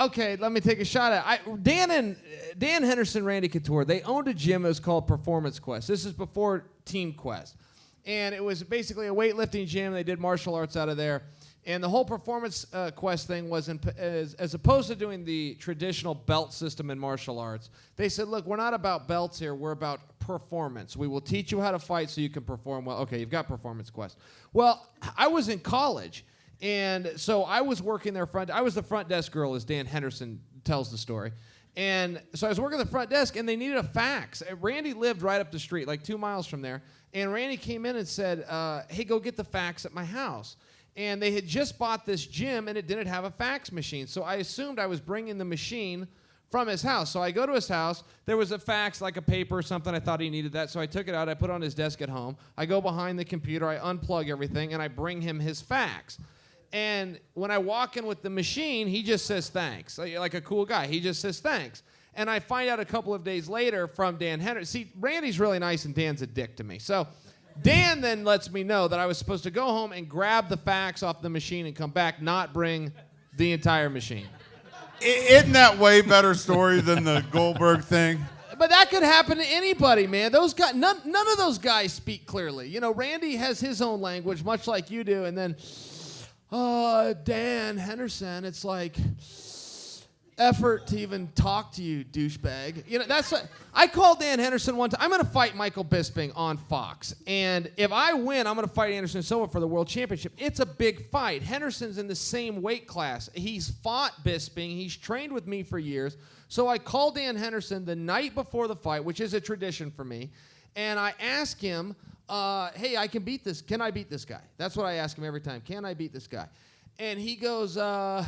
Okay, let me take a shot at it. Dan Henderson, Randy Couture, they owned a gym that was called Performance Quest. This is before Team Quest. And it was basically a weightlifting gym. They did martial arts out of there. And the whole Performance Quest thing was, as opposed to doing the traditional belt system in martial arts, they said, look, we're not about belts here. We're about performance. We will teach you how to fight so you can perform well. Okay, you've got Performance Quest. Well, I was in college. And so I was working their front. I was the front desk girl, as Dan Henderson tells the story. And so I was working the front desk, and they needed a fax. Randy lived right up the street, like 2 miles from there. And Randy came in and said, hey, go get the fax at my house. And they had just bought this gym, and it didn't have a fax machine. So I assumed I was bringing the machine from his house. So I go to his house. There was a fax, like a paper or something. I thought he needed that. So I took it out. I put it on his desk at home. I go behind the computer. I unplug everything, and I bring him his fax. And when I walk in with the machine, he just says thanks, like a cool guy. He just says thanks. And I find out a couple of days later from Dan Henderson. See, Randy's really nice, and Dan's a dick to me. So Dan then lets me know that I was supposed to go home and grab the fax off the machine and come back, not bring the entire machine. Isn't that way better story than the Goldberg thing? But that could happen to anybody, man. Those guys, none of those guys speak clearly. You know, Randy has his own language, much like you do, and then... Dan Henderson, it's like effort to even talk to you, douchebag. You know, that's what, I called Dan Henderson one time. I'm going to fight Michael Bisping on Fox. And if I win, I'm going to fight Anderson Silva for the world championship. It's a big fight. Henderson's in the same weight class. He's fought Bisping. He's trained with me for years. So I called Dan Henderson the night before the fight, which is a tradition for me. And I asked him, hey, I can beat this. Can I beat this guy? That's what I ask him every time. Can I beat this guy? And he goes, yeah,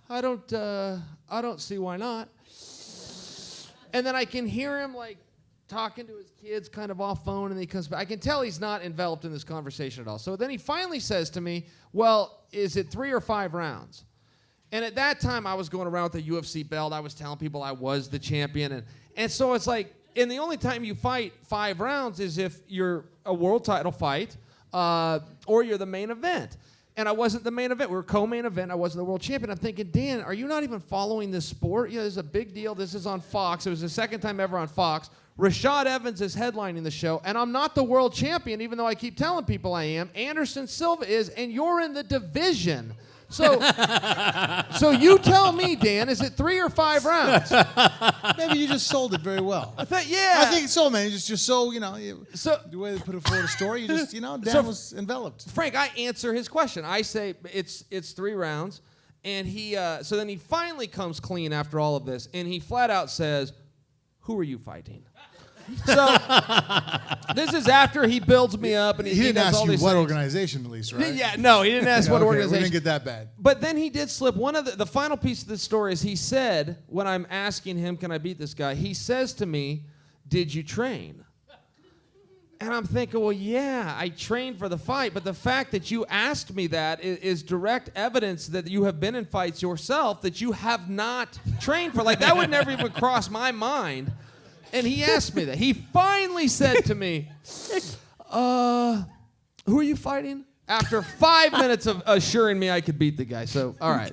I don't see why not. And then I can hear him like talking to his kids kind of off phone, and he comes back. I can tell he's not enveloped in this conversation at all. So then he finally says to me, well, is it 3 or 5 rounds? And at that time, I was going around with a UFC belt. I was telling people I was the champion. And so it's like, and the only time you fight 5 rounds is if you're a world title fight or you're the main event. And I wasn't the main event. We were co-main event. I wasn't the world champion. I'm thinking, Dan, are you not even following this sport? You know, this is a big deal. This is on Fox. It was the second time ever on Fox. Rashad Evans is headlining the show, and I'm not the world champion, even though I keep telling people I am. Anderson Silva is, and you're in the division. So you tell me, Dan, is it 3 or 5 rounds? Maybe you just sold it very well. I think so, man. Just so, you know, the way they put it forward a story, you just, you know, Dan was enveloped. Frank, I answer his question. I say it's 3 rounds, and so then he finally comes clean after all of this, and he flat out says, who are you fighting? So this is after he builds me up, and he didn't does ask all you these what things. organization, at least, right? Yeah, no, he didn't ask what organization. We didn't get that bad. But then he did slip. One of the final piece of this story is he said, when I'm asking him, can I beat this guy? He says to me, did you train? And I'm thinking, well, yeah, I trained for the fight, but the fact that you asked me that is direct evidence that you have been in fights yourself that you have not trained for. Like, that would never even cross my mind. And he asked me that. He finally said to me, who are you fighting? After 5 minutes of assuring me I could beat the guy. So, all right.